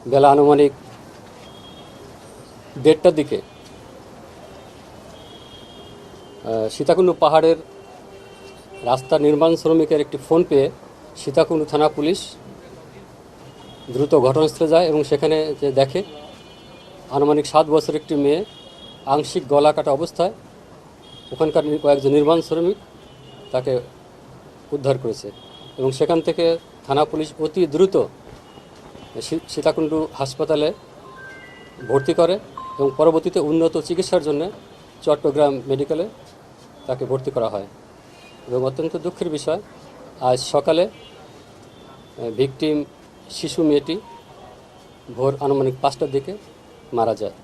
বেলা আনুমানিক 1:30টার দিকে সীতাকুণ্ড পাহাড়ের রাস্তা নির্মাণ শ্রমিকের একটি ফোন পেয়ে সীতাকুণ্ড থানা পুলিশ দ্রুত ঘটনাস্থলে যায় এবং সেখানে যে দেখে আনুমানিক 7 বছরের একটি মেয়ে আংশিক গলা কাটা অবস্থায় ওখানকার কয়েকজন নির্মাণ শ্রমিক তাকে উদ্ধার করেছে এবং সেখান থেকে থানা পুলিশ অতি দ্রুত সীতাকুণ্ড হাসপাতালে ভর্তি করে এবং পরবর্তীতে উন্নত চিকিৎসার জন্য চট্টগ্রাম মেডিকেলে তাকে ভর্তি করা হয় এবং অত্যন্ত দুঃখের বিষয় আজ সকালে ভিকটিম শিশু মেয়েটি ভোর আনুমানিক 5টার দিকে মারা যায়।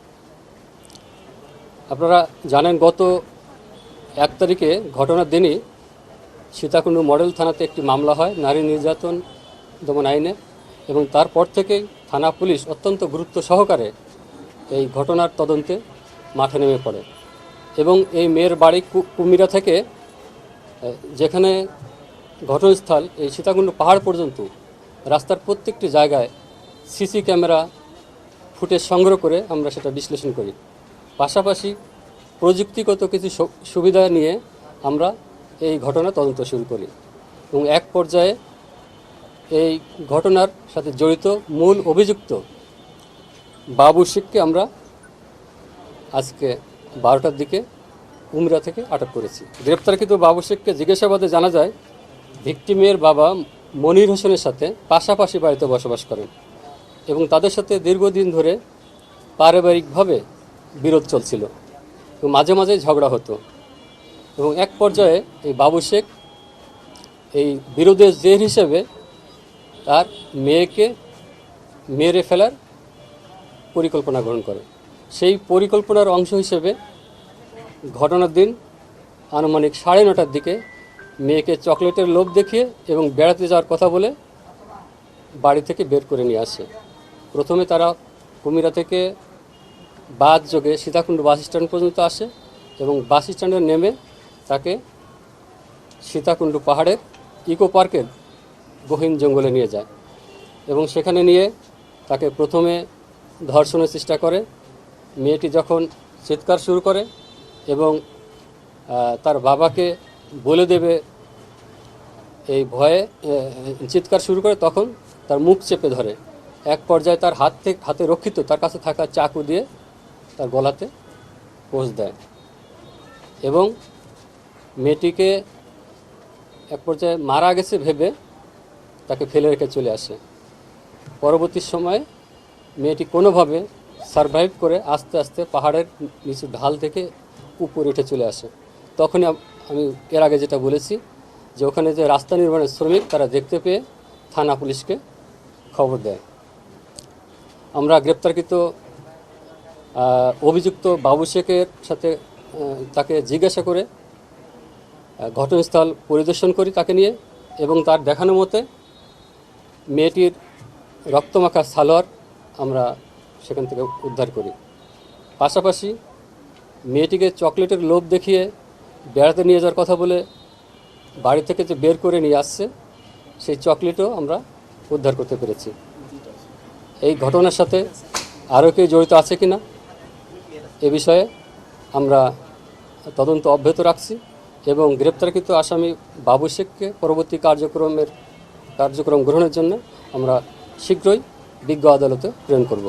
আপনারা জানেন গত 1 তারিখে ঘটনার দিনই সীতাকুণ্ড মডেল থানাতে একটি মামলা হয় নারী নির্যাতন দমন আইনে এবং তারপর থেকেই থানা পুলিশ অত্যন্ত গুরুত্ব সহকারে এই ঘটনার তদন্তে মাঠে নেমে পড়ে এবং এই মেয়ের বাড়ি কুমিরা থেকে যেখানে ঘটনাস্থল এই সীতাকুণ্ড পাহাড় পর্যন্ত রাস্তার প্রত্যেকটি জায়গায় সিসি ক্যামেরা ফুটেজ সংগ্রহ করে আমরা সেটা বিশ্লেষণ করি। পাশাপাশি প্রযুক্তিগত কিছু সুবিধা নিয়ে আমরা এই ঘটনা তদন্ত শুরু করি এবং এক পর্যায়ে এই ঘটনার সাথে জড়িত মূল অভিযুক্ত বাবু শেখকে আমরা আজকে 12টার দিকে কুমিরা থেকে আটক করেছি। গ্রেপ্তারকৃত বাবু শেখকে জিজ্ঞাসাবাদে জানা যায় ভিকটিমের বাবা মনির হোসেনের সাথে পাশাপাশি বাড়িতে বসবাস করেন এবং তাদের সাথে দীর্ঘদিন ধরে পারিবারিকভাবে বিরোধ চলছিল এবং মাঝে মাঝে ঝগড়া হতো এবং এক পর্যায়ে এই বাবু শেখ এই বিরোধের জের হিসেবে তার মেয়েকে মেরে ফেলার পরিকল্পনা গ্রহণ করে। সেই পরিকল্পনার অংশ হিসেবে ঘটনার দিন আনুমানিক 9:30টার দিকে মেয়েকে চকলেটের লোভ দেখিয়ে এবং বেড়াতে যাওয়ার কথা বলে বাড়ি থেকে বের করে নিয়ে আসে। প্রথমে তারা কুমিরা থেকে বাস যোগে সীতাকুণ্ড বাস স্ট্যান্ড পর্যন্ত আসে এবং বাস স্ট্যান্ডে নেমে তাকে সীতাকুণ্ড পাহাড়ের ইকো পার্কের গহীন জঙ্গলে নিয়ে যায় এবং সেখানে নিয়ে তাকে প্রথমে ধর্ষণের চেষ্টা করে। মেয়েটি যখন চিৎকার শুরু করে এবং তার বাবাকে বলে দেবে এই ভয়ে চিৎকার শুরু করে তখন তার মুখ চেপে ধরে। এক পর্যায়ে তার হাতে রক্ষিত তার কাছে থাকা চাকু দিয়ে তার গলাতে পোঁচ দেয় এবং মেয়েটিকে এক পর্যায়ে মারা গেছে ভেবে তাকে ফেলে রেখে চলে আসে। পরবর্তী সময়ে মেয়েটি কোনোভাবে সারভাইভ করে আস্তে আস্তে পাহাড়ের নিচু ঢাল থেকে উপরে উঠে চলে আসে। তখনই আমি এর আগে যেটা বলেছি যে ওখানে যে রাস্তা নির্মাণের শ্রমিক তারা দেখতে পেয়ে থানা পুলিশকে খবর দেয়। আমরা গ্রেপ্তারকৃত অভিযুক্ত বাবু শেখের সাথে তাকে জিজ্ঞাসা করে ঘটনাস্থল পরিদর্শন করি তাকে নিয়ে এবং তার দেখানো মতে মেয়েটির রক্তমাখা সালোয়ার আমরা সেখান থেকে উদ্ধার করি। পাশাপাশি মেয়েটিকে চকলেটের লোভ দেখিয়ে বেড়াতে নিয়ে যাওয়ার কথা বলে বাড়ি থেকে যে বের করে নিয়ে আসছে সেই চকলেটও আমরা উদ্ধার করতে পেরেছি। এই ঘটনার সাথে আরও কেউ জড়িত আছে কিনা এ বিষয়ে আমরা তদন্ত অব্যাহত রাখছি এবং গ্রেপ্তারকৃত আসামি বাবু শেখকে পরবর্তী কার্যক্রম গ্রহণের জন্য আমরা শীঘ্রই বিজ্ঞ আদালতে প্রেরণ করব।